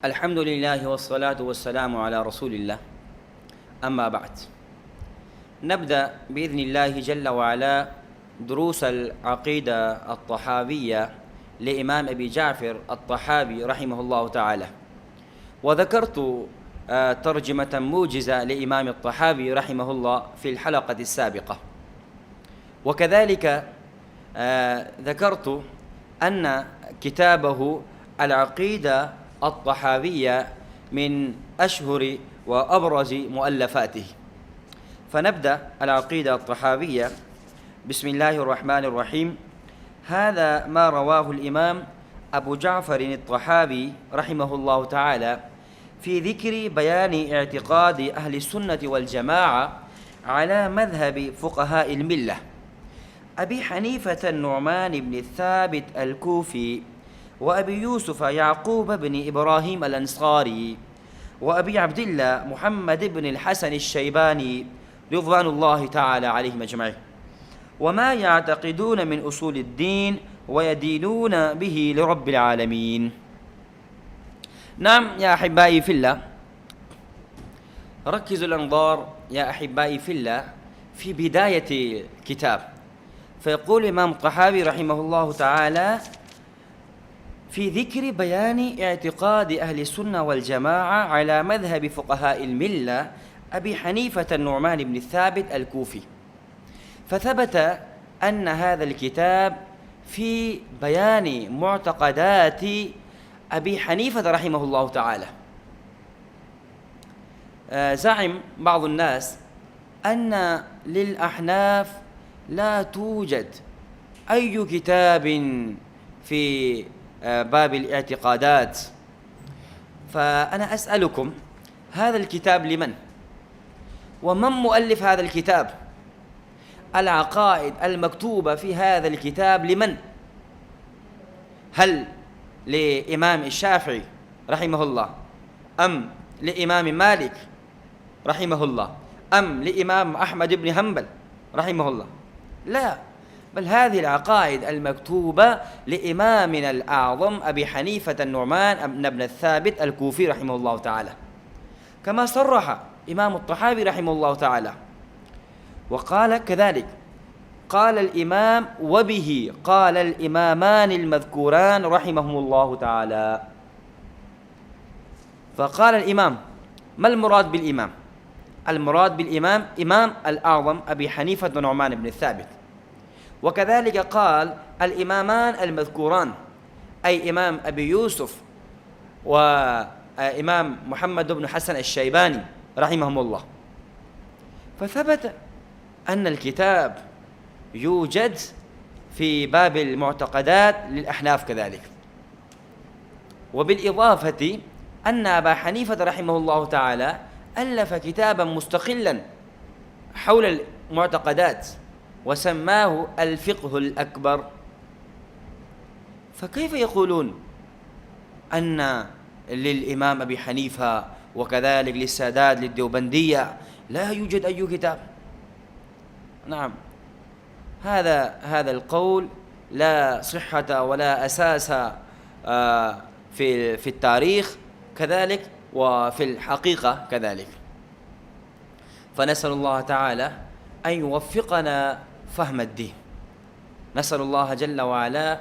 الحمد لله والصلاة والسلام على رسول الله. أما بعد، نبدأ بإذن الله جل وعلا دروس العقيدة الطحاوية لإمام أبي جعفر الطحاوي رحمه الله تعالى. وذكرت ترجمة موجزة لإمام الطحاوي رحمه الله في الحلقة السابقة، وكذلك ذكرت أن كتابه العقيدة الطحاوية من أشهر وأبرز مؤلفاته. فنبدأ العقيدة الطحاوية. بسم الله الرحمن الرحيم. هذا ما رواه الإمام أبو جعفر الطحاوي رحمه الله تعالى في ذكر بيان اعتقاد أهل السنة والجماعة على مذهب فقهاء الملة أبي حنيفة النعمان بن الثابت الكوفي، وأبي يوسف يعقوب بن إبراهيم الأنصاري، وأبي عبد الله محمد بن الحسن الشيباني رضوان الله تعالى عليهم أجمعين، وما يعتقدون من أصول الدين ويدينون به لرب العالمين. نعم يا أحبائي في الله، ركزوا الأنظار يا أحبائي في الله في بداية الكتاب. فيقول الإمام الطحاوي رحمه الله تعالى في ذكر بيان اعتقاد أهل السنة والجماعة على مذهب فقهاء الملة أبي حنيفة النعمان بن الثابت الكوفي. فثبت أن هذا الكتاب في بيان معتقدات أبي حنيفة رحمه الله تعالى. زعم بعض الناس أن للأحناف لا توجد أي كتاب في باب الاعتقادات. فأنا أسألكم، هذا الكتاب لمن؟ ومن مؤلف هذا الكتاب؟ العقائد المكتوبة في هذا الكتاب لمن؟ هل لإمام الشافعي رحمه الله، أم لإمام مالك رحمه الله، أم لإمام أحمد بن حنبل رحمه الله؟ لا، بل هذه العقائد المكتوبة لإمامنا الأعظم أبي حنيفة النعمان بن الثابت الكوفي رحمه الله تعالى، كما صرح إمام الطحاوي رحمه الله تعالى. وقال كذلك، قال الإمام وبه قال الإمامان المذكوران رحمهم الله تعالى. فقال الإمام، ما المراد بالإمام؟ المراد بالإمام إمام الأعظم أبي حنيفة النعمان بن الثابت. وكذلك قال الإمامان المذكوران، أي إمام أبي يوسف وإمام محمد بن حسن الشيباني رحمهم الله. فثبت أن الكتاب يوجد في باب المعتقدات للأحناف كذلك. وبالإضافة أن أبا حنيفة رحمه الله تعالى ألف كتابا مستقلا حول المعتقدات وسماه الفقه الأكبر. فكيف يقولون أن للإمام أبي حنيفة وكذلك للسادات للديوبندية لا يوجد أي كتاب؟ نعم، هذا القول لا صحة ولا أساس في التاريخ كذلك وفي الحقيقة كذلك. فنسأل الله تعالى أن يوفقنا فهم الدين. نسأل الله جل وعلا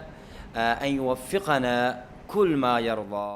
أن يوفقنا كل ما يرضى.